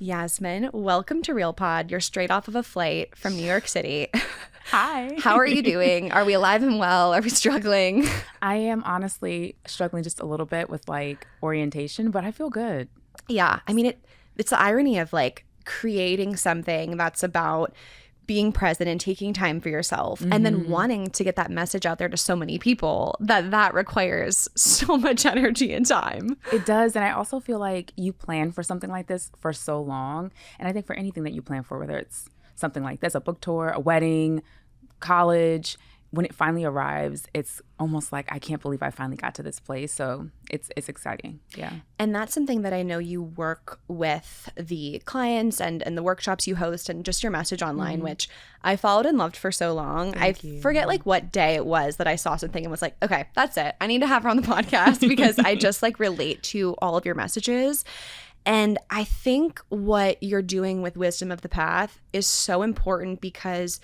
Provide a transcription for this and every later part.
Yasmine, welcome to Real Pod. You're straight off of a flight from New York City. Hi. How are you doing? Are we alive and well? Are we struggling? I am honestly struggling just a little bit with orientation, but I feel good. Yeah. I mean, it's the irony of creating something that's about being present and taking time for yourself and then wanting to get that message out there to so many people that requires so much energy and time. It does. And I also feel like you plan for something like this for so long. And I think for anything that you plan for, whether it's something like this, a book tour, a wedding, college, when it finally arrives, it's almost like, I can't believe I finally got to this place. So it's exciting. Yeah. And that's something that I know you work with the clients and the workshops you host and just your message online, which I followed and loved for so long. Thank you. Forget what day it was that I saw something and was like, okay, that's it. I need to have her on the podcast because I just relate to all of your messages. And I think what you're doing with Wisdom of the Path is so important because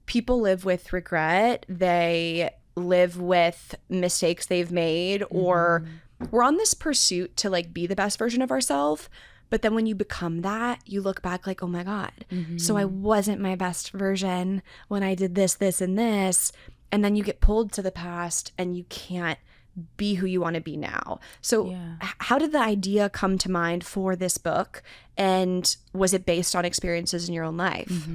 people live with regret. They live with mistakes they've made, or we're on this pursuit to be the best version of ourselves. But then when you become that, you look back oh my God, so I wasn't my best version when I did this, this, and this. And then you get pulled to the past and you can't be who you want to be now. So how did the idea come to mind for this book? And was it based on experiences in your own life?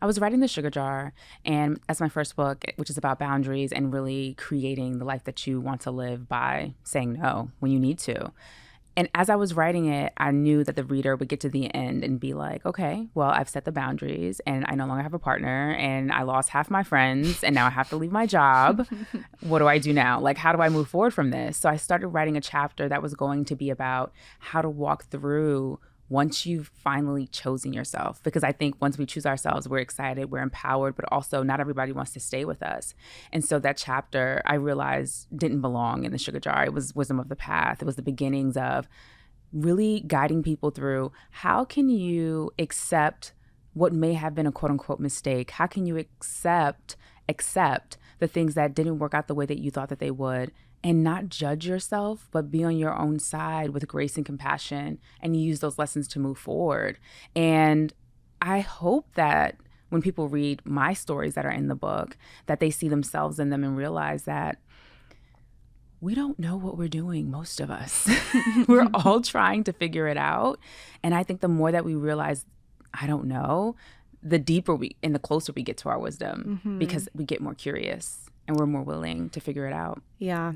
I was writing The Sugar Jar, and that's my first book, which is about boundaries and really creating the life that you want to live by saying no when you need to. And as I was writing it, I knew that the reader would get to the end and be like, okay, well, I've set the boundaries and I no longer have a partner and I lost half my friends and now I have to leave my job. What do I do now? How do I move forward from this? So I started writing a chapter that was going to be about how to walk through once you've finally chosen yourself. Because I think once we choose ourselves, we're excited, we're empowered, but also not everybody wants to stay with us. And so that chapter, I realized, didn't belong in The Sugar Jar. It was Wisdom of the Path. It was the beginnings of really guiding people through how can you accept what may have been a quote unquote mistake? How can you accept the things that didn't work out the way that you thought that they would? And not judge yourself, but be on your own side with grace and compassion and use those lessons to move forward. And I hope that when people read my stories that are in the book, that they see themselves in them and realize that we don't know what we're doing, most of us. We're all trying to figure it out. And I think the more that we realize, I don't know, the deeper and the closer we get to our wisdom because we get more curious. And we're more willing to figure it out. Yeah.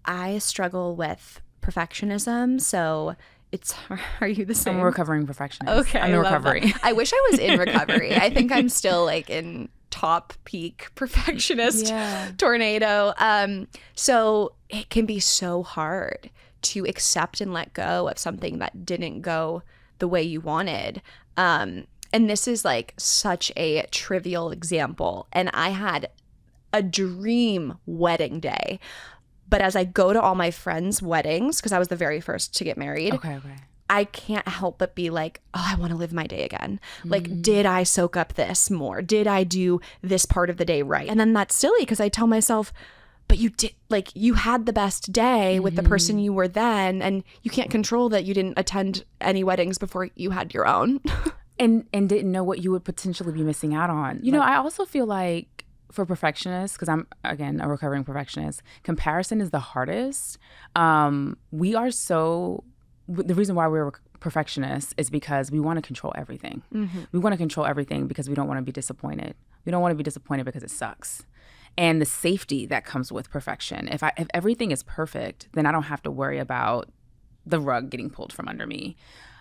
I struggle with perfectionism. So are you the same? I'm a recovering perfectionist. Okay. I'm in recovery. I wish I was in recovery. I think I'm still in top peak perfectionist tornado. So it can be so hard to accept and let go of something that didn't go the way you wanted. And this is such a trivial example. And I had a dream wedding day. But as I go to all my friends' weddings, because I was the very first to get married, I can't help but be I want to live my day again. Did I soak up this more? Did I do this part of the day right? And then that's silly because I tell myself, but you did, you had the best day with the person you were then, and you can't control that you didn't attend any weddings before you had your own. and didn't know what you would potentially be missing out on. You know, I also feel for perfectionists, because I'm, again, a recovering perfectionist, comparison is the hardest. The reason why we're perfectionists is because we want to control everything. We want to control everything because we don't want to be disappointed. We don't want to be disappointed because it sucks. And the safety that comes with perfection. If everything is perfect, then I don't have to worry about the rug getting pulled from under me.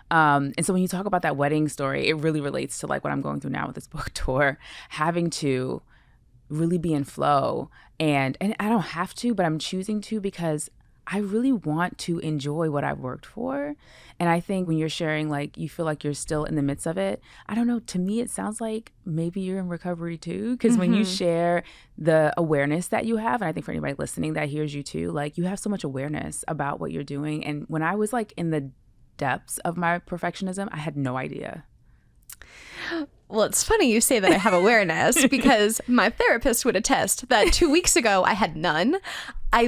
And so when you talk about that wedding story, it really relates to what I'm going through now with this book tour, having to really be in flow. And I don't have to, but I'm choosing to because I really want to enjoy what I've worked for. And I think when you're sharing, you feel like you're still in the midst of it. I don't know. To me, it sounds like maybe you're in recovery too. Because when you share the awareness that you have, and I think for anybody listening that hears you too, you have so much awareness about what you're doing. And when I was in the depths of my perfectionism, I had no idea. Well, it's funny you say that I have awareness because my therapist would attest that 2 weeks ago I had none. I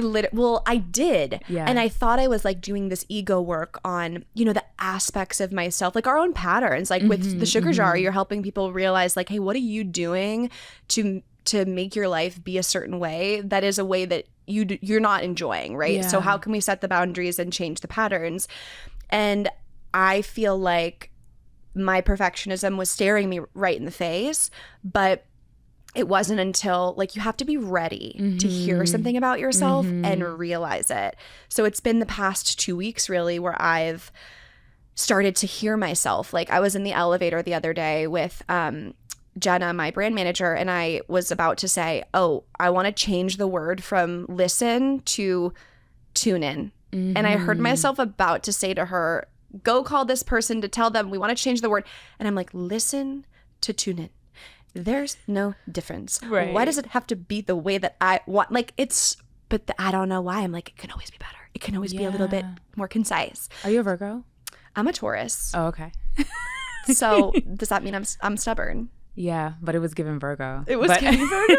did. Yeah. And I thought I was like doing this ego work on, you know, the aspects of myself, like our own patterns. Like with the sugar jar, you're helping people realize like, hey, what are you doing to make your life be a certain way that is a way that you're not enjoying, right? Yeah. So how can we set the boundaries and change the patterns? And I feel like my perfectionism was staring me right in the face, but it wasn't until like you have to be ready to hear something about yourself and realize it. So it's been the past 2 weeks really where I've started to hear myself. Like I was in the elevator the other day with Jenna, my brand manager, and I was about to say, oh, I want to change the word from listen to tune in. And I heard myself about to say to her, go call this person to tell them we want to change the word. And I'm like, listen to tune in. There's no difference. Right. Why does it have to be the way that I want? Like I don't know why. I'm like, it can always be better. It can always be a little bit more concise. Are you a Virgo? I'm a Taurus. Oh, okay. So does that mean I'm stubborn? Yeah, but it was given Virgo. It was given Virgo.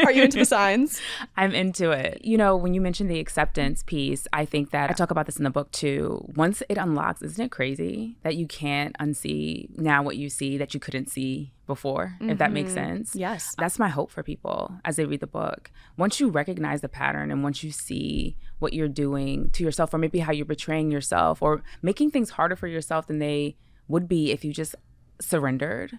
Are you into the signs? I'm into it. You know, when you mentioned the acceptance piece, I think that I talk about this in the book too. Once it unlocks, isn't it crazy that you can't unsee now what you see that you couldn't see before, if that makes sense? Yes. That's my hope for people as they read the book. Once you recognize the pattern and once you see what you're doing to yourself, or maybe how you're betraying yourself or making things harder for yourself than they would be if you just surrendered,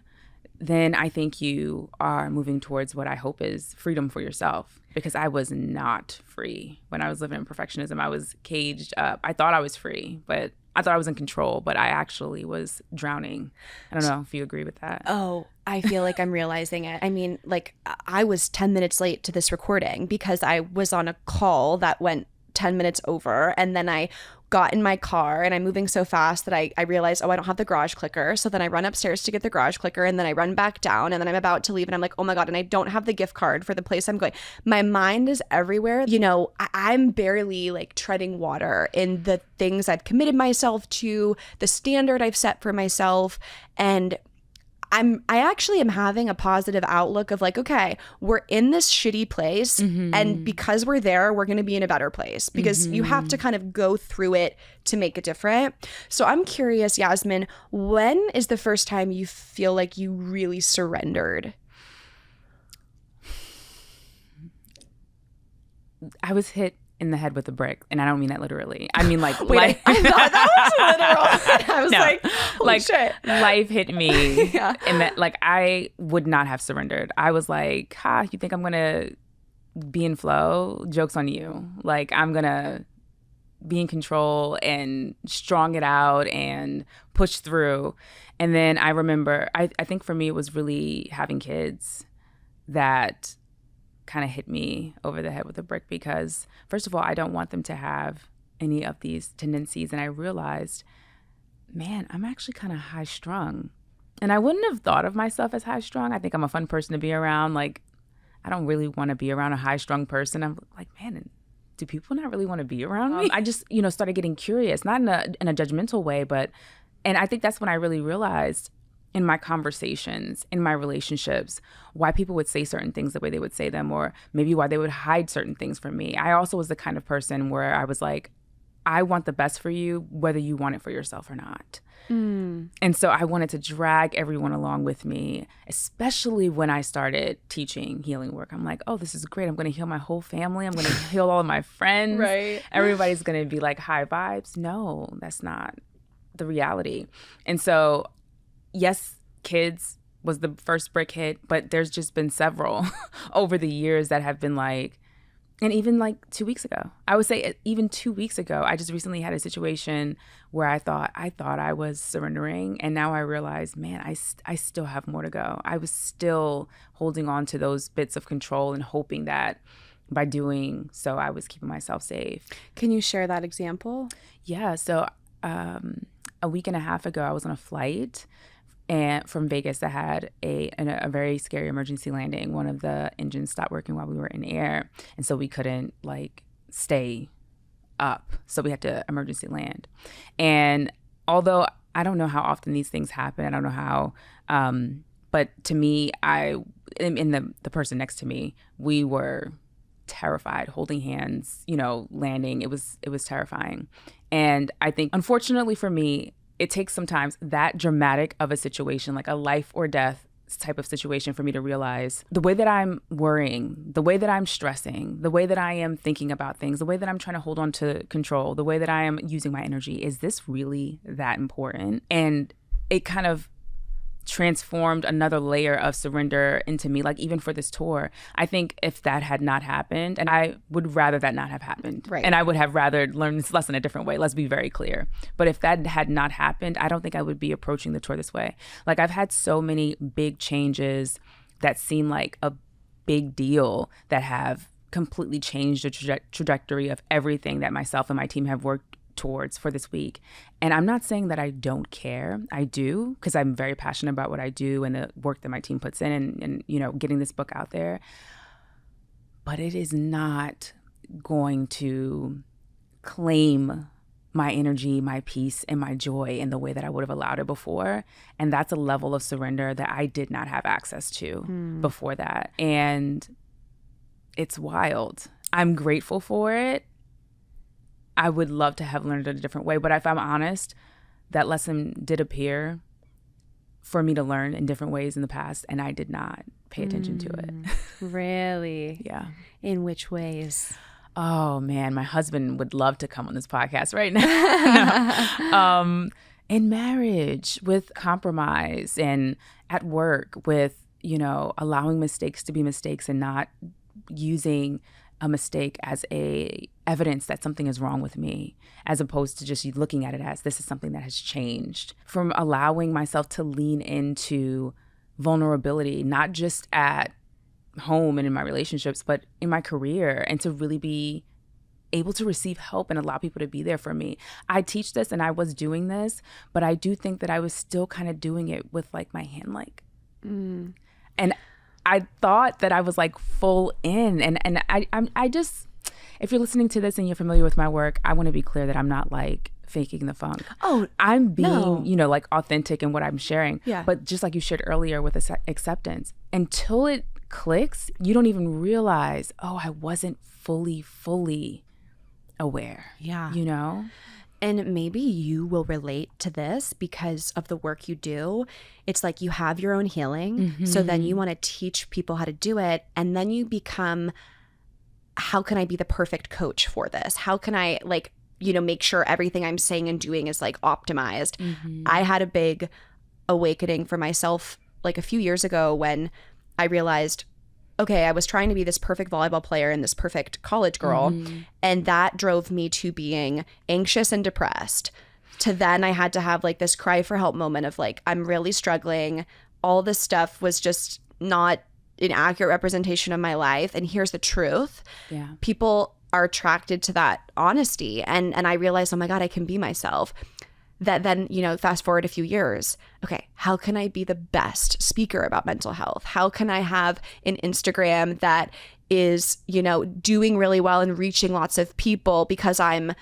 then I think you are moving towards what I hope is freedom for yourself. Because I was not free when I was living in perfectionism. I was caged up. I thought I was free, but I thought I was in control, but I actually was drowning. I don't know if you agree with that. Oh, I feel like I'm realizing it. I mean, like I was 10 minutes late to this recording because I was on a call that went 10 minutes over, and then I got in my car and I'm moving so fast that I realized, oh, I don't have the garage clicker. So then I run upstairs to get the garage clicker, and then I run back down, and then I'm about to leave and I'm like, oh my God, and I don't have the gift card for the place I'm going. My mind is everywhere. You know, I'm barely like treading water in the things I've committed myself to, the standard I've set for myself. And I actually am having a positive outlook of like, okay, we're in this shitty place, and because we're there, we're going to be in a better place, because you have to kind of go through it to make it different. So I'm curious, Yasmine, when is the first time you feel like you really surrendered? I was hit in the head with a brick, and I don't mean that literally. I mean like Wait, I thought that was literal. I was like, holy shit. Life hit me, Yeah. and that like I would not have surrendered. I was like, you think I'm gonna be in flow? Joke's on you. Like I'm gonna be in control and strong it out and push through. And then I remember, I think for me it was really having kids that kind of hit me over the head with a brick, because first of all, I don't want them to have any of these tendencies. And I realized, man, I'm actually kind of high strung, and I wouldn't have thought of myself as high strung. I think I'm a fun person to be around. Like, I don't really want to be around a high strung person. I'm like, man, do people not really want to be around me? I just, started getting curious, not in a judgmental way, and I think that's when I really realized in my conversations, in my relationships, why people would say certain things the way they would say them, or maybe why they would hide certain things from me. I also was the kind of person where I was like, I want the best for you, whether you want it for yourself or not. And so I wanted to drag everyone along with me, especially when I started teaching healing work. I'm like, oh, this is great. I'm going to heal my whole family. I'm going to heal all of my friends. Right. Everybody's going to be like high vibes. No, that's not the reality. And so yes, kids was the first brick hit, but there's just been several over the years that have been like, and even like 2 weeks ago, I would say even 2 weeks ago, I just recently had a situation where I thought I was surrendering, and now I realize, man, I still have more to go. I was still holding on to those bits of control and hoping that by doing so, I was keeping myself safe. Can you share that example? Yeah. So a week and a half ago, I was on a flight and from Vegas that had a very scary emergency landing. One of the engines stopped working while we were in air, and so we couldn't like stay up. So we had to emergency land. And although I don't know how often these things happen, I don't know how, but to me, and the person next to me, we were terrified, holding hands, landing. It was terrifying. And I think, unfortunately for me, it takes sometimes that dramatic of a situation, like a life or death type of situation, for me to realize the way that I'm worrying, the way that I'm stressing, the way that I am thinking about things, the way that I'm trying to hold on to control, the way that I am using my energy, is this really that important? And it kind of transformed another layer of surrender into me, like even for this tour. I think if that had not happened, and I would rather that not have happened, right. And I would have rather learned this lesson a different way, let's be very clear. But if that had not happened, I don't think I would be approaching the tour this way. Like, I've had so many big changes that seem like a big deal that have completely changed the trajectory of everything that myself and my team have worked towards for this week. And I'm not saying that I don't care. I do, because I'm very passionate about what I do and the work that my team puts in, and getting this book out there. But it is not going to claim my energy, my peace, and my joy in the way that I would have allowed it before. And that's a level of surrender that I did not have access to before that. And it's wild. I'm grateful for it. I would love to have learned it a different way. But if I'm honest, that lesson did appear for me to learn in different ways in the past, and I did not pay attention to it. Really? Yeah. In which ways? Oh, man, my husband would love to come on this podcast right now. In marriage, with compromise, and at work, with, allowing mistakes to be mistakes and not using a mistake as a evidence that something is wrong with me, as opposed to just looking at it as this is something that has changed. From allowing myself to lean into vulnerability, not just at home and in my relationships, but in my career, and to really be able to receive help and allow people to be there for me. I teach this and I was doing this, but I do think that I was still kind of doing it with like my hand, like, and I thought that I was like full in, and I just, if you're listening to this and you're familiar with my work, I want to be clear that I'm not like faking the funk. Oh, I'm being, like authentic in what I'm sharing. Yeah. But just like you shared earlier with acceptance, until it clicks, you don't even realize, oh, I wasn't fully aware. Yeah. And maybe you will relate to this because of the work you do. It's like you have your own healing. So then you want to teach people how to do it. And then you become, how can I be the perfect coach for this? How can I make sure everything I'm saying and doing is like optimized? I had a big awakening for myself like a few years ago when I realized, okay, I was trying to be this perfect volleyball player and this perfect college girl. And that drove me to being anxious and depressed. To then I had to have like this cry for help moment of like, I'm really struggling. All this stuff was just not an accurate representation of my life. And here's the truth. Yeah. People are attracted to that honesty. And I realized, oh my God, I can be myself. That then, fast forward a few years, okay, how can I be the best speaker about mental health? How can I have an Instagram that is, doing really well and reaching lots of people because I'm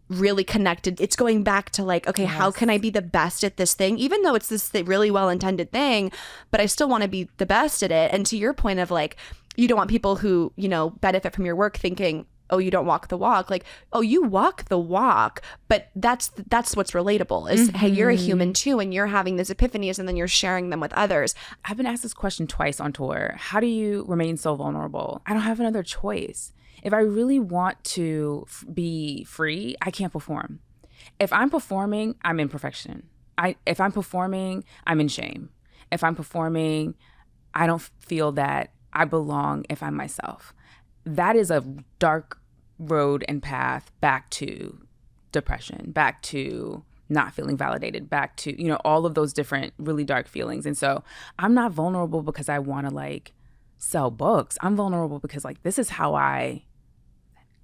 really connected? It's going back to like, okay, how can I be the best at this thing? Even though it's this really well-intended thing, but I still want to be the best at it. And to your point of like, you don't want people who, benefit from your work thinking, oh, you don't walk the walk. Like, oh, you walk the walk, but that's what's relatable is, hey, you're a human too, and you're having these epiphanies and then you're sharing them with others. I've been asked this question twice on tour. How do you remain so vulnerable? I don't have another choice. If I really want to be free, I can't perform. If I'm performing, I'm in perfection. If I'm performing, I'm in shame. If I'm performing, I don't feel that I belong if I'm myself. That is a dark road and path back to depression, back to not feeling validated, back to, all of those different really dark feelings. And so I'm not vulnerable because I want to like sell books. I'm vulnerable because like this is how I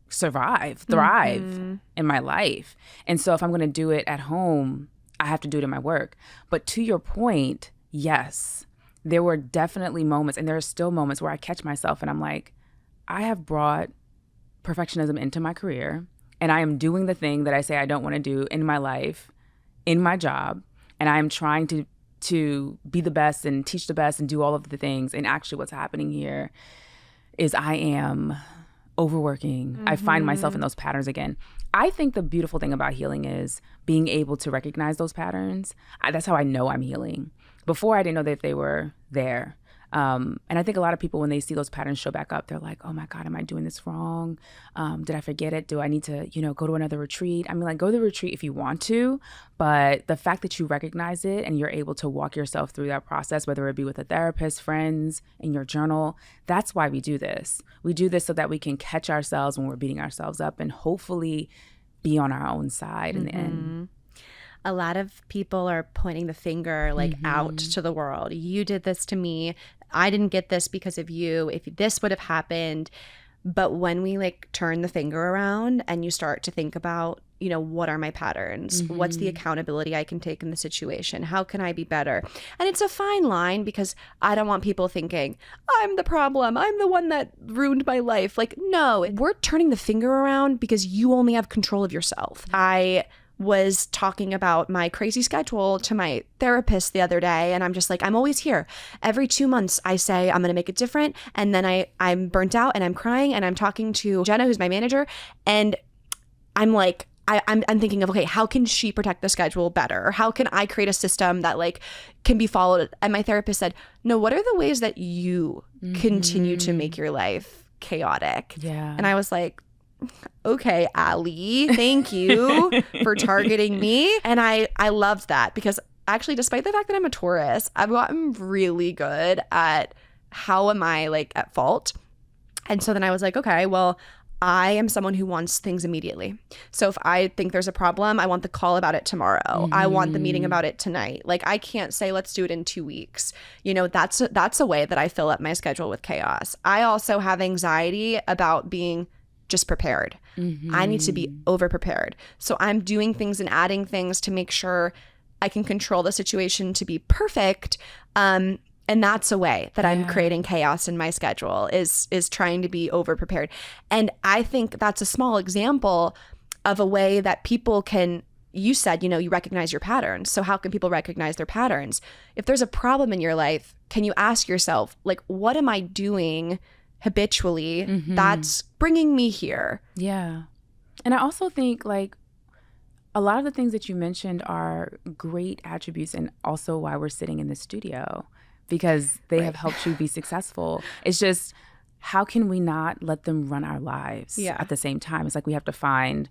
thrive in my life. And so if I'm going to do it at home, I have to do it in my work. But to your point, yes, there were definitely moments, and there are still moments where I catch myself and I'm like, I have brought perfectionism into my career, and I am doing the thing that I say I don't want to do in my life, in my job, and I am trying to be the best and teach the best and do all of the things. And actually what's happening here is I am overworking. I find myself in those patterns again. I think the beautiful thing about healing is being able to recognize those patterns. That's how I know I'm healing. Before, I didn't know that they were there. And I think a lot of people, when they see those patterns show back up, they're like, oh my God, am I doing this wrong? Did I forget it? Do I need to, go to another retreat? I mean, like, go to the retreat if you want to, but the fact that you recognize it and you're able to walk yourself through that process, whether it be with a therapist, friends, in your journal, that's why we do this. We do this so that we can catch ourselves when we're beating ourselves up and hopefully be on our own side in the end. A lot of people are pointing the finger out to the world. You did this to me. I didn't get this because of you. If this would have happened. But when we turn the finger around and you start to think about, what are my patterns? What's the accountability I can take in the situation? How can I be better? And it's a fine line because I don't want people thinking, I'm the problem. I'm the one that ruined my life. No, we're turning the finger around because you only have control of yourself. I was talking about my crazy schedule to my therapist the other day, and I'm just like, I'm always here. Every 2 months I say I'm going to make it different, and then I'm burnt out and I'm crying, and I'm talking to Jenna, who's my manager, and I'm like, I'm thinking of, okay, how can she protect the schedule better? How can I create a system that can be followed? And my therapist said, no, what are the ways that you continue to make your life chaotic? Yeah. And I was like, okay, Allie, thank you for targeting me. And I loved that because actually, despite the fact that I'm a Taurus, I've gotten really good at how am I at fault. And so then I was like, okay, well, I am someone who wants things immediately. So if I think there's a problem, I want the call about it tomorrow. I want the meeting about it tonight. I can't say, let's do it in 2 weeks. That's a way that I fill up my schedule with chaos. I also have anxiety about being just prepared. I need to be over prepared. So I'm doing things and adding things to make sure I can control the situation to be perfect. And that's a way that I'm creating chaos in my schedule is trying to be over prepared. And I think that's a small example of a way that people can, you said, you recognize your patterns. So how can people recognize their patterns? If there's a problem in your life, can you ask yourself, what am I doing habitually that's bringing me here? Yeah. And I also think a lot of the things that you mentioned are great attributes and also why we're sitting in the studio, because they have helped you be successful. It's just, how can we not let them run our lives at the same time? It's we have to find,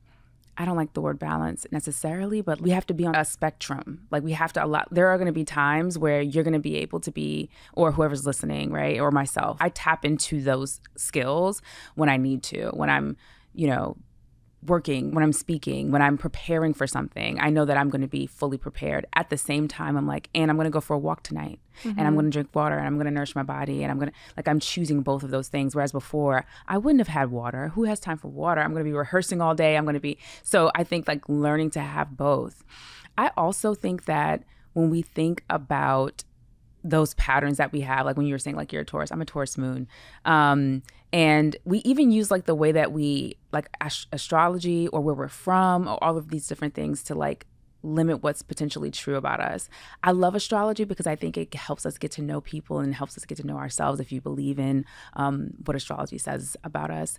I don't like the word balance necessarily, but we have to be on a spectrum. We have to allow, there are going to be times where you're going to be able to be, or whoever's listening, right? Or myself, I tap into those skills when I need to, when I'm, working, when I'm speaking, when I'm preparing for something. I know that I'm going to be fully prepared. At the same time, I'm and I'm going to go for a walk tonight, and I'm going to drink water, and I'm going to nourish my body, and I'm going to, I'm choosing both of those things. Whereas before, I wouldn't have had water. Who has time for water? I'm going to be rehearsing all day. So I think learning to have both. I also think that when we think about those patterns that we have, when you were saying you're a Taurus, I'm a Taurus moon. And we even use the way that we astrology or where we're from or all of these different things to limit what's potentially true about us. I love astrology because I think it helps us get to know people and helps us get to know ourselves if you believe in what astrology says about us.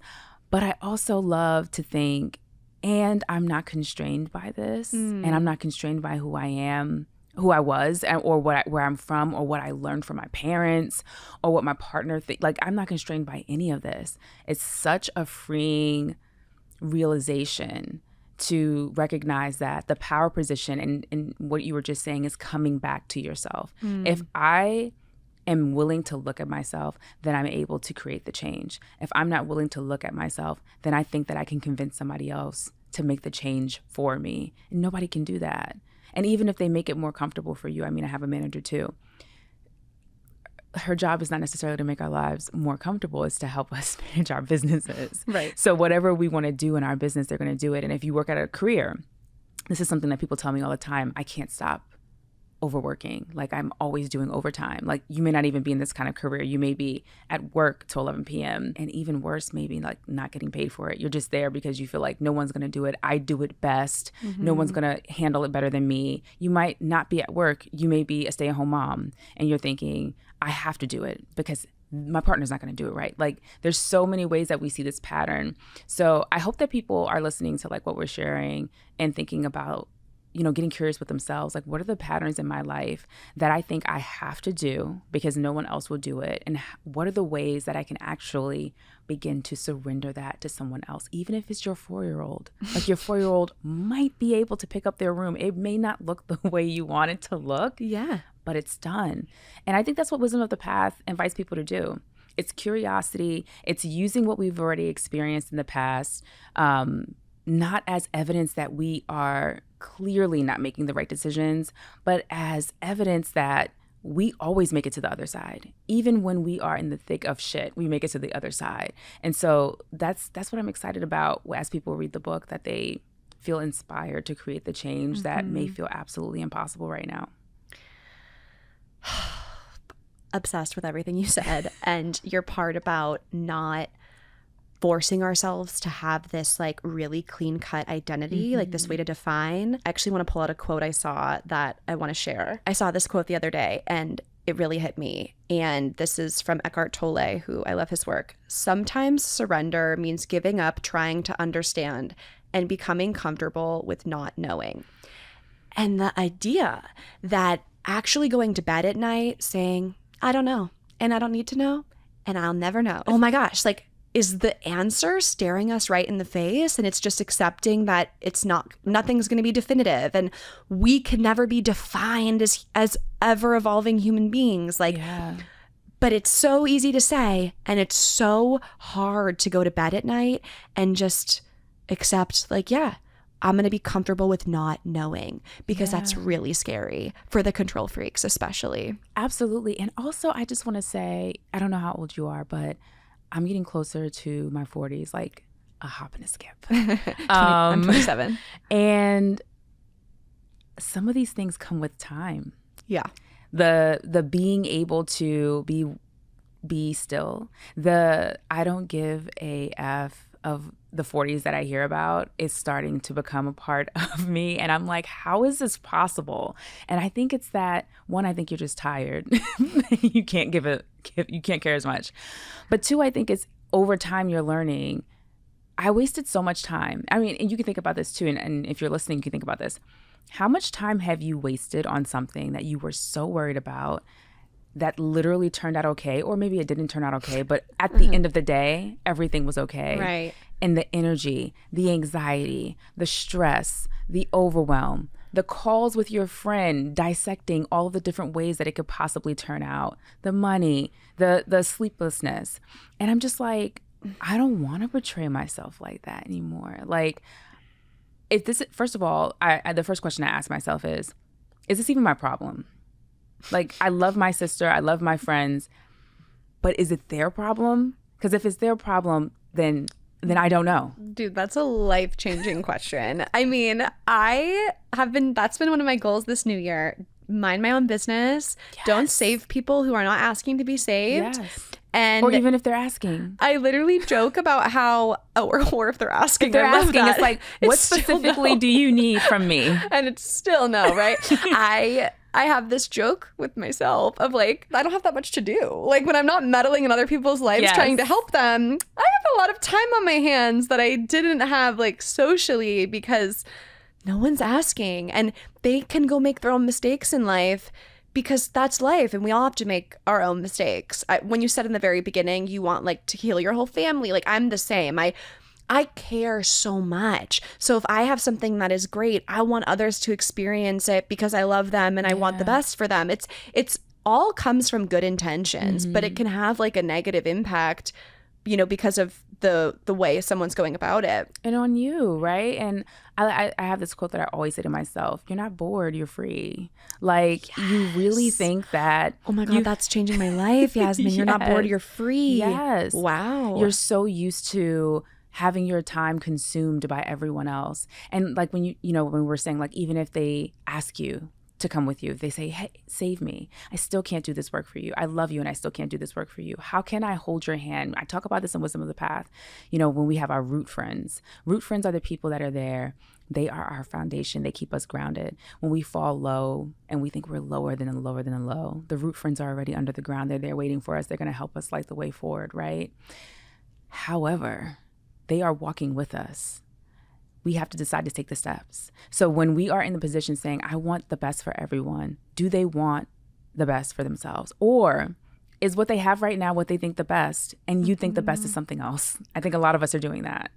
But I also love to think, and I'm not constrained by this, and I'm not constrained by who I am, who I was, or where I'm from, or what I learned from my parents, or what my partner thinks. I'm not constrained by any of this. It's such a freeing realization to recognize that the power position and what you were just saying is coming back to yourself. If I am willing to look at myself, then I'm able to create the change. If I'm not willing to look at myself, then I think that I can convince somebody else to make the change for me. And nobody can do that. And even if they make it more comfortable for you, I have a manager too. Her job is not necessarily to make our lives more comfortable, it's to help us manage our businesses. Right. So whatever we want to do in our business, they're going to do it. And if you work at a career, this is something that people tell me all the time, I can't stop overworking. I'm always doing overtime. You may not even be in this kind of career. You may be at work till 11 p.m. and even worse, maybe not getting paid for it. You're just there because you feel no one's going to do it. I do it best. No one's going to handle it better than me. You might not be at work. You may be a stay-at-home mom and you're thinking, I have to do it because my partner's not going to do it right. Like there's so many ways that we see this pattern. So I hope that people are listening to like what we're sharing and thinking about, getting curious with themselves. Like, what are the patterns in my life that I think I have to do because no one else will do it? And what are the ways that I can actually begin to surrender that to someone else? Even if it's your 4-year-old, like your 4-year-old might be able to pick up their room. It may not look the way you want it to look. Yeah. But it's done. And I think that's what Wisdom of the Path invites people to do. It's curiosity. It's using what we've already experienced in the past, not as evidence that we are clearly not making the right decisions, but as evidence that we always make it to the other side. Even when we are in the thick of shit, we make it to the other side. And so that's what I'm excited about as people read the book, that they feel inspired to create the change that may feel absolutely impossible right now. Obsessed with everything you said, and your part about not forcing ourselves to have this like really clean cut identity, like this way to define. I actually want to pull out a quote I saw that I want to share. I saw this quote the other day and it really hit me. And this is from Eckhart Tolle, who I love his work. Sometimes surrender means giving up trying to understand and becoming comfortable with not knowing. And the idea that actually going to bed at night saying, I don't know, and I don't need to know, and I'll never know. Oh my gosh, like, is the answer staring us right in the face, and it's just accepting that nothing's going to be definitive, and we can never be defined as ever evolving human beings. Like, but it's so easy to say, and it's so hard to go to bed at night and just accept, like, I'm going to be comfortable with not knowing, because that's really scary for the control freaks, especially. Absolutely. And also, I just want to say, I don't know how old you are, but I'm getting closer to my 40s, like a hop and a skip. I'm 27. And some of these things come with time. Yeah. The being able to be still. I don't give a F of the 40s that I hear about is starting to become a part of me. And I'm like, how is this possible? And I think it's that, one, I think you're just tired. You can't you can't care as much. But two, I think it's over time you're learning. I wasted so much time. I mean, and you can think about this too. And if you're listening, you can think about this. How much time have you wasted on something that you were so worried about that literally turned out okay, or maybe it didn't turn out okay, but at the end of the day, everything was okay. Right. And the energy, the anxiety, the stress, the overwhelm, the calls with your friend, dissecting all of the different ways that it could possibly turn out, the money, the sleeplessness. And I'm just like, I don't want to portray myself like that anymore. Like, if this, first of all, the first question I ask myself is this even my problem? Like, I love my sister, I love my friends, but is it their problem? Because if it's their problem, then I don't know. Dude, that's a life-changing question. I mean, that's been one of my goals this new year. Mind my own business. Yes. Don't save people who are not asking to be saved. Yes. Or even if they're asking. I literally joke about how, or if they're asking. If they're asking, it's like, what specifically do you need from me? And it's still no, right? I have this joke with myself of like, I don't have that much to do. Like, when I'm not meddling in other people's lives trying to help them, I have a lot of time on my hands that I didn't have like socially, because no one's asking, and they can go make their own mistakes in life, because that's life, and we all have to make our own mistakes. When you said in the very beginning, you want like to heal your whole family, like I'm the same. I care so much. So if I have something that is great, I want others to experience it because I love them and I want the best for them. It's all comes from good intentions, but it can have like a negative impact, because of the way someone's going about it. And on you, right? And I have this quote that I always say to myself: you're not bored, you're free. Like, you really think that... Oh my God, that's changing my life, Yasmine. You're not bored, you're free. Yes. Wow. You're so used to having your time consumed by everyone else. And like when when we're saying, like, even if they ask you to come with you, if they say, hey, save me, I still can't do this work for you. I love you and I still can't do this work for you. How can I hold your hand? I talk about this in Wisdom of the Path. When we have our root friends are the people that are there They are our foundation. They keep us grounded. When we fall low and we think we're lower than a low, the root friends are already under the ground. They're there waiting for us. They're going to help us light the way forward, right? However, they are walking with us. We have to decide to take the steps. So when we are in the position saying, I want the best for everyone, do they want the best for themselves? Or is what they have right now what they think the best, and you think the best is something else? I think a lot of us are doing that.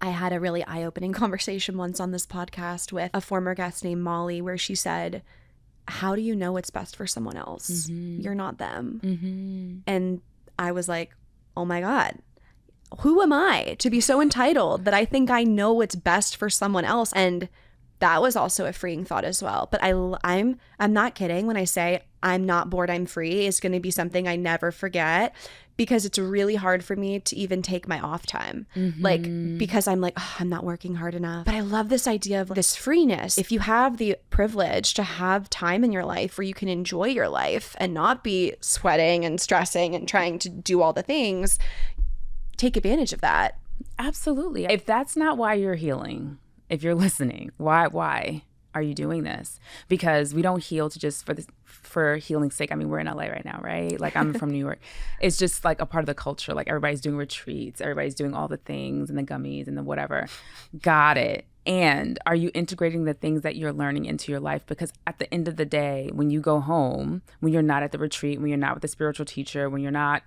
I had a really eye-opening conversation once on this podcast with a former guest named Molly, where she said, how do you know what's best for someone else? You're not them. And I was like, oh my God, who am I to be so entitled that I think I know what's best for someone else? And that was also a freeing thought as well. But I'm not kidding when I say I'm not bored, I'm free is going to be something I never forget, because it's really hard for me to even take my off time. Like, because I'm like, oh, I'm not working hard enough. But I love this idea of this freeness. If you have the privilege to have time in your life where you can enjoy your life and not be sweating and stressing and trying to do all the things, take advantage of that. Absolutely. If that's not why you're healing, if you're listening, why are you doing this? Because we don't heal to just for healing's sake. I mean, we're in LA right now, right? Like, I'm from New York. It's just like a part of the culture. Like, everybody's doing retreats, everybody's doing all the things and the gummies and the whatever. Got it. And are you integrating the things that you're learning into your life? Because at the end of the day, when you go home, when you're not at the retreat, when you're not with the spiritual teacher, when you're not,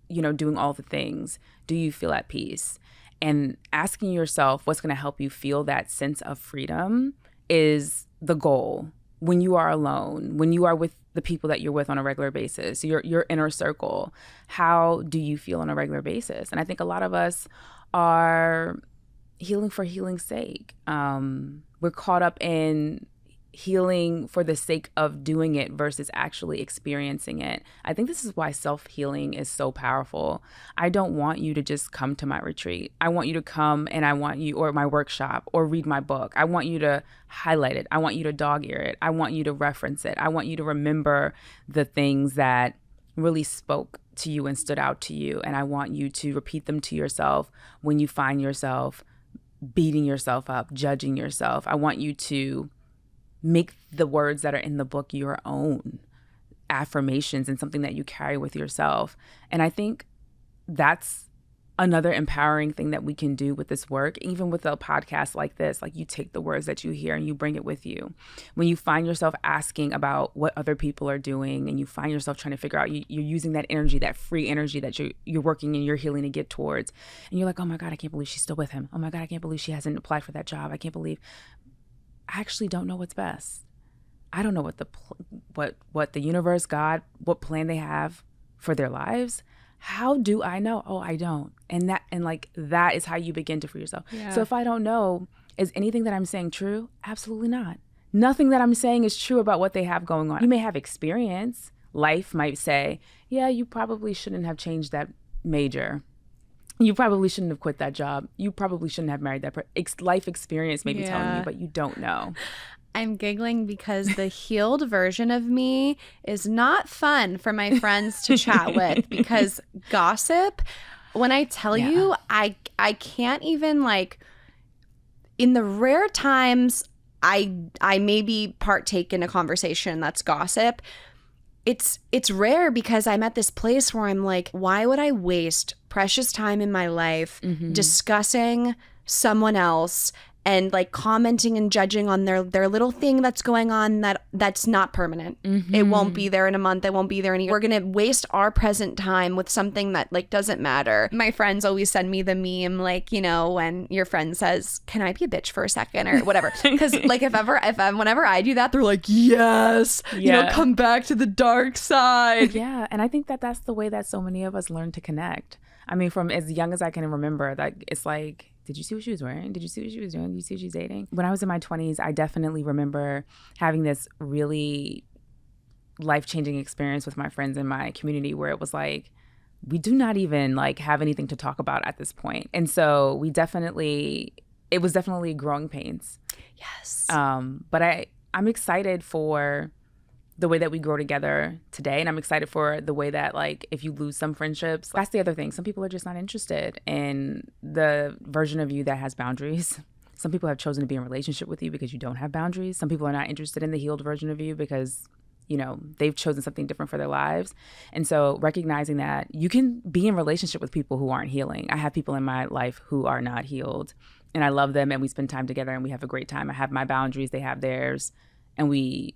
doing all the things, do you feel at peace? And asking yourself what's going to help you feel that sense of freedom is the goal. When you are alone, when you are with the people that you're with on a regular basis, your inner circle, how do you feel on a regular basis? And I think a lot of us are healing for healing's sake. We're caught up in healing for the sake of doing it versus actually experiencing it. I think this is why self-healing is so powerful. I don't want you to just come to my retreat. I want you to come and or my workshop, or read my book. I want you to highlight it. I want you to dog ear it. I want you to reference it. I want you to remember the things that really spoke to you and stood out to you. And I want you to repeat them to yourself when you find yourself beating yourself up, judging yourself. I want you to make the words that are in the book your own affirmations and something that you carry with yourself. And I think that's another empowering thing that we can do with this work, even with a podcast like this. Like, you take the words that you hear and you bring it with you. When you find yourself asking about what other people are doing, and you find yourself trying to figure out, you're using that energy, that free energy that you're working and you're healing to get towards. And you're like, oh my God, I can't believe she's still with him. Oh my God, I can't believe she hasn't applied for that job. I can't believe. I actually don't know what's best. I don't know what the universe, God, what plan they have for their lives. How do I know? Oh, I don't. And that is how you begin to free yourself. Yeah. So if I don't know, is anything that I'm saying true? Absolutely not. Nothing that I'm saying is true about what they have going on. You may have experience. Life might say, yeah, you probably shouldn't have changed that major. You probably shouldn't have quit that job. You probably shouldn't have married that person. Life experience may be telling you, but you don't know. I'm giggling because the healed version of me is not fun for my friends to chat with, because gossip, when I tell you, I can't even, like, in the rare times I maybe partake in a conversation that's gossip, it's rare, because I'm at this place where I'm like, why would I waste precious time in my life discussing someone else and, like, commenting and judging on their little thing that's going on that's not permanent. It won't be there in a month. It won't be there in a year. We're going to waste our present time with something that, like, doesn't matter. My friends always send me the meme, like, when your friend says, can I be a bitch for a second, or whatever? Because, like, whenever I do that, they're like, yes, come back to the dark side. Yeah. And I think that's the way that so many of us learn to connect. I mean, from as young as I can remember, like, it's like, did you see what she was wearing? Did you see what she was doing? Did you see what she's dating? When I was in my 20s, I definitely remember having this really life-changing experience with my friends in my community, where it was like, we do not even, like, have anything to talk about at this point. And so it was definitely growing pains. Yes. But I'm excited for the way that we grow together today. And I'm excited for the way that, like, if you lose some friendships, that's the other thing. Some people are just not interested in the version of you that has boundaries. Some people have chosen to be in a relationship with you because you don't have boundaries. Some people are not interested in the healed version of you because, you know, they've chosen something different for their lives. And so recognizing that you can be in relationship with people who aren't healing. I have people in my life who are not healed, and I love them, and we spend time together and we have a great time. I have my boundaries, they have theirs, and we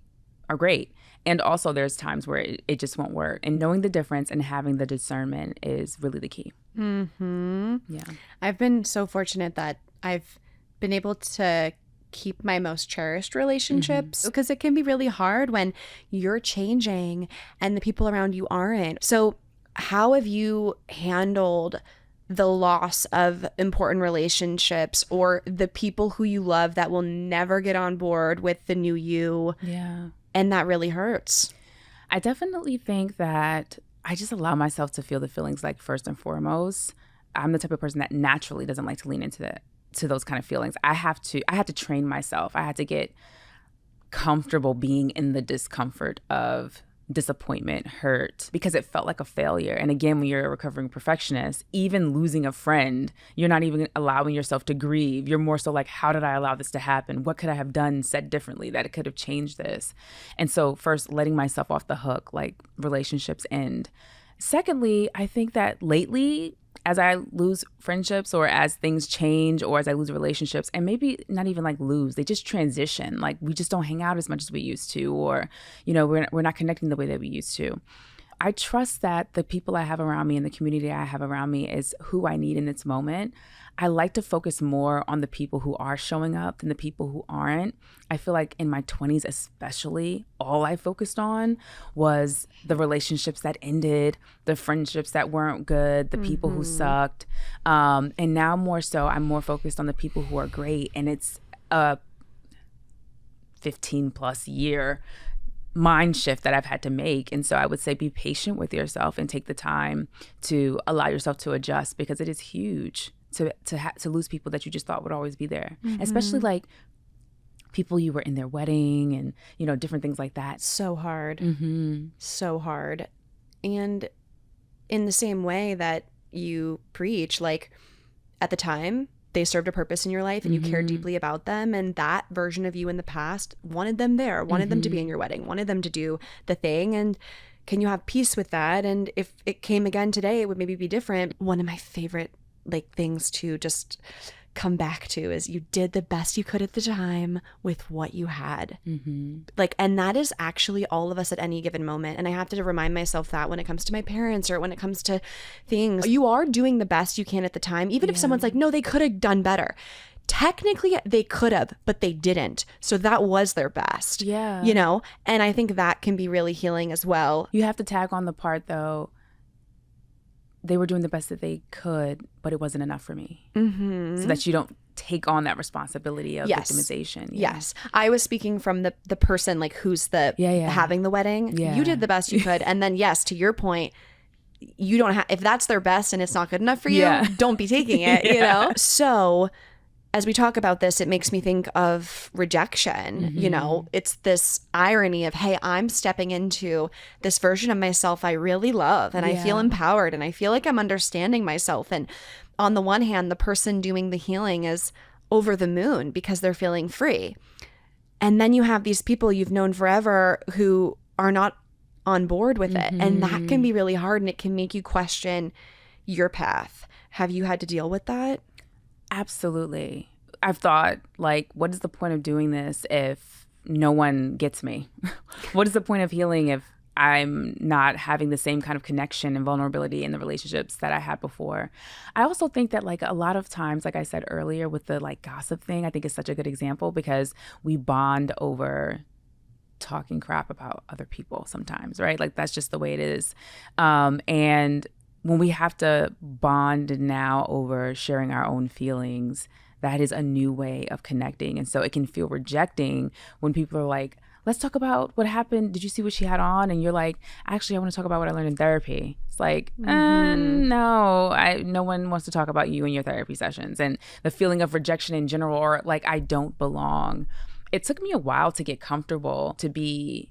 are great. And also there's times where it just won't work. And knowing the difference and having the discernment is really the key. Mm-hmm. Yeah. I've been so fortunate that I've been able to keep my most cherished relationships, because it can be really hard when you're changing and the people around you aren't. So how have you handled the loss of important relationships or the people who you love that will never get on board with the new you? Yeah. And that really hurts. I definitely think that I just allow myself to feel the feelings, like, first and foremost. I'm the type of person that naturally doesn't like to lean into those kind of feelings. I had to train myself. I had to get comfortable being in the discomfort of disappointment, hurt, because it felt like a failure. And again, when you're a recovering perfectionist, even losing a friend, you're not even allowing yourself to grieve. You're more so like, how did I allow this to happen? What could I have done, said differently that it could have changed this? And so first, letting myself off the hook, like, relationships end. Secondly, I think that lately, as I lose friendships or as things change or as I lose relationships, and maybe not even like lose, they just transition. Like, we just don't hang out as much as we used to, or, you know, we're not connecting the way that we used to. I trust that the people I have around me and the community I have around me is who I need in this moment. I like to focus more on the people who are showing up than the people who aren't. I feel like in my 20s especially, all I focused on was the relationships that ended, the friendships that weren't good, the people who sucked. And now more so, I'm more focused on the people who are great. And it's a 15 plus year mind shift that I've had to make. And so I would say be patient with yourself and take the time to allow yourself to adjust, because it is huge to lose people that you just thought would always be there, especially like people you were in their wedding and, you know, different things like that. So hard. So hard. And in the same way that you preach, like, at the time, they served a purpose in your life and you cared deeply about them. And that version of you in the past wanted them there, wanted them to be in your wedding, wanted them to do the thing. And can you have peace with that? And if it came again today, it would maybe be different. One of my favorite, like, things to just come back to is you did the best you could at the time with what you had. Like, and that is actually all of us at any given moment. And I have to remind myself that when it comes to my parents or when it comes to things, you are doing the best you can at the time. Even if someone's like, no, they could have done better. Technically they could have, but they didn't. So that was their best. Yeah. You know? And I think that can be really healing as well. You have to tag on the part, though, they were doing the best that they could, but it wasn't enough for me. So that you don't take on that responsibility of victimization. Yes. I was speaking from the person, like, who's the having the wedding. You did the best you could. And then, yes, to your point, you don't have, if that's their best and it's not good enough for you, don't be taking it, you know? So as we talk about this, it makes me think of rejection. You know, it's this irony of, hey, I'm stepping into this version of myself I really love, and I feel empowered, and I feel like I'm understanding myself. And on the one hand, the person doing the healing is over the moon because they're feeling free. And then you have these people you've known forever who are not on board with it. And that can be really hard, and it can make you question your path. Have you had to deal with that? Absolutely. I've thought, like, what is the point of doing this if no one gets me? What is the point of healing if I'm not having the same kind of connection and vulnerability in the relationships that I had before? I also think that, like, a lot of times, like I said earlier with the, like, gossip thing, I think is such a good example, because we bond over talking crap about other people sometimes, right? Like, that's just the way it is. And when we have to bond now over sharing our own feelings, that is a new way of connecting. And so it can feel rejecting when people are like, let's talk about what happened. Did you see what she had on? And you're like, actually, I want to talk about what I learned in therapy. It's like, no one wants to talk about you in your therapy sessions. And the feeling of rejection in general, or like, I don't belong. It took me a while to get comfortable to be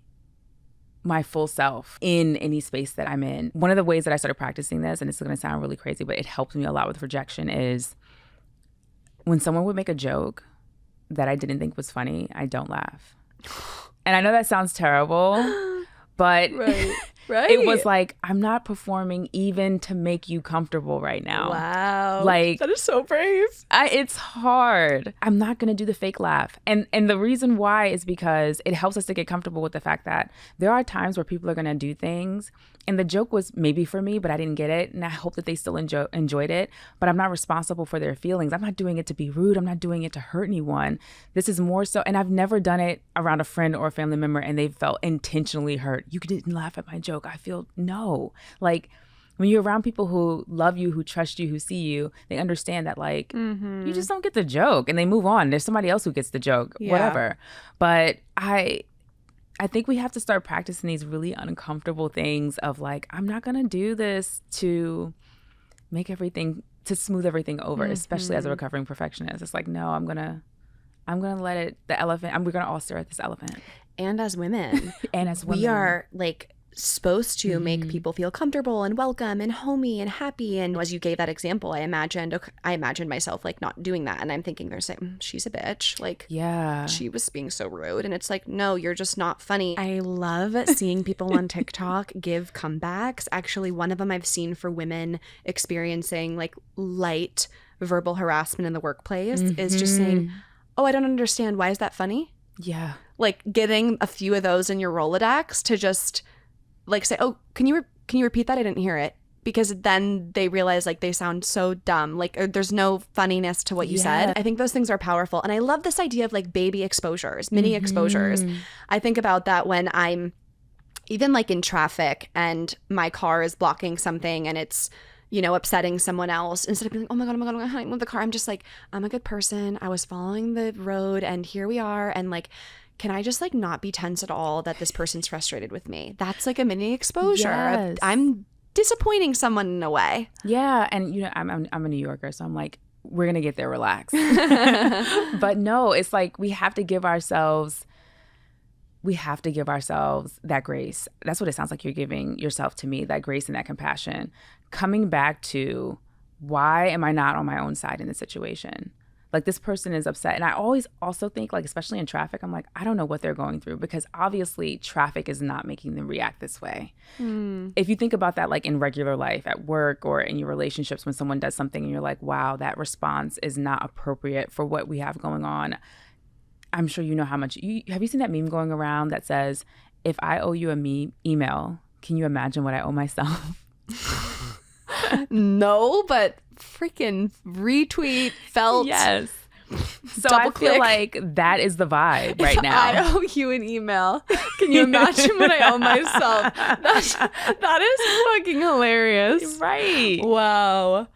my full self in any space that I'm in. One of the ways that I started practicing this, and it's going to sound really crazy, but it helped me a lot with rejection, is when someone would make a joke that I didn't think was funny, I don't laugh. And I know that sounds terrible, but right. It was like, I'm not performing even to make you comfortable right now. Wow. Like, that is so brave. It's hard. I'm not going to do the fake laugh. And the reason why is because it helps us to get comfortable with the fact that there are times where people are going to do things. And the joke was maybe for me, but I didn't get it. And I hope that they still enjoyed it. But I'm not responsible for their feelings. I'm not doing it to be rude. I'm not doing it to hurt anyone. This is more so. And I've never done it around a friend or a family member and they felt intentionally hurt. You didn't laugh at my joke. I feel no. Like, when you're around people who love you, who trust you, who see you, they understand that, like, you just don't get the joke and they move on. There's somebody else who gets the joke, whatever. But I think we have to start practicing these really uncomfortable things of like, I'm not going to do this to to smooth everything over, especially as a recovering perfectionist. It's like, no, I'm going to let it, the elephant, we're going to all stare at this elephant. And as women, we are like supposed to make people feel comfortable and welcome and homey and happy. And as you gave that example, I imagined myself like not doing that. And I'm thinking they're saying, she's a bitch. Like, she was being so rude. And it's like, no, you're just not funny. I love seeing people on TikTok give comebacks. Actually, one of them I've seen for women experiencing like light verbal harassment in the workplace is just saying, oh, I don't understand. Why is that funny? Yeah. Like getting a few of those in your Rolodex to just like say, oh, can you repeat that? I didn't hear it. Because then they realize like they sound so dumb. Like there's no funniness to what you said. I think those things are powerful. And I love this idea of like baby exposures, mini exposures. I think about that when I'm even like in traffic and my car is blocking something and it's, you know, upsetting someone else. Instead of being like, oh my God, I'm going to move the car. I'm just like, I'm a good person. I was following the road and here we are. And like, can I just like not be tense at all that this person's frustrated with me? That's like a mini exposure. Yes. I'm disappointing someone in a way. Yeah. And, you know, I'm a New Yorker, so I'm like, we're going to get there relaxed. But no, it's like we have to give ourselves that grace. That's what it sounds like you're giving yourself to me, that grace and that compassion. Coming back to, why am I not on my own side in this situation? Like, this person is upset. And I always also think, like, especially in traffic, I'm like, I don't know what they're going through, because obviously traffic is not making them react this way. If you think about that, like in regular life, at work or in your relationships, when someone does something and you're like, wow, that response is not appropriate for what we have going on. I'm sure you know how much have you seen that meme going around that says, if I owe you a email, can you imagine what I owe myself? No, but freaking retweet, felt. Yes. So I feel like that is the vibe right now. I owe you an email. Can you imagine what I owe myself? That is fucking hilarious. Right. Wow.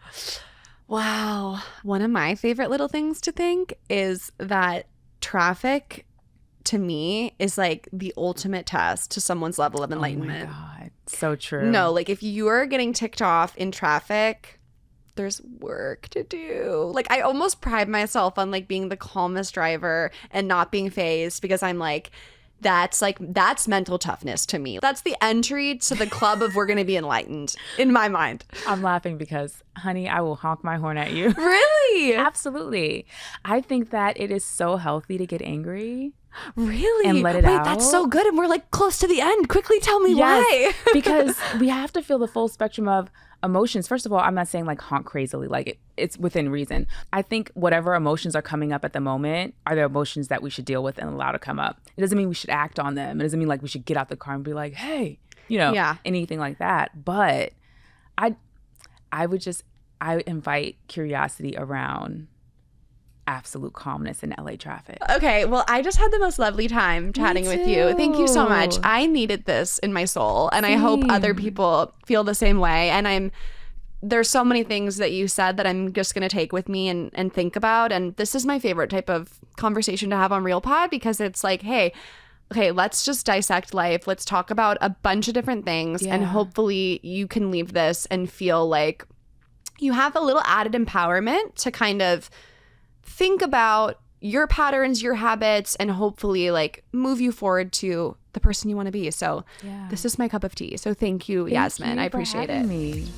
One of my favorite little things to think is that traffic, to me, is like the ultimate test to someone's level of enlightenment. Oh my God. So true. No, like if you are getting ticked off in traffic, there's work to do. Like, I almost pride myself on like being the calmest driver and not being fazed, because I'm like, that's mental toughness to me. That's the entry to the club of we're going to be enlightened in my mind. I'm laughing because, honey, I will honk my horn at you. Really? Absolutely. I think that it is so healthy to get angry. Really? And let it out. Wait, that's so good. And we're like close to the end. Quickly tell me why. Because we have to feel the full spectrum of emotions. First of all, I'm not saying like honk crazily, like it's within reason. I think whatever emotions are coming up at the moment are the emotions that we should deal with and allow to come up. It doesn't mean we should act on them. It doesn't mean like we should get out the car and be like, hey, you know, anything like that. But I invite curiosity around absolute calmness in LA traffic. Okay, well, I just had the most lovely time chatting with you. Thank you so much. I needed this in my soul, and I hope other people feel the same way. And there's so many things that you said that I'm just going to take with me and think about. And this is my favorite type of conversation to have on Real Pod, because it's like, hey, okay, let's just dissect life. Let's talk about a bunch of different things, and hopefully you can leave this and feel like you have a little added empowerment to kind of think about your patterns, your habits, and hopefully like move you forward to the person you want to be. So this is my cup of tea. So thank you, Yasmine. I appreciate it.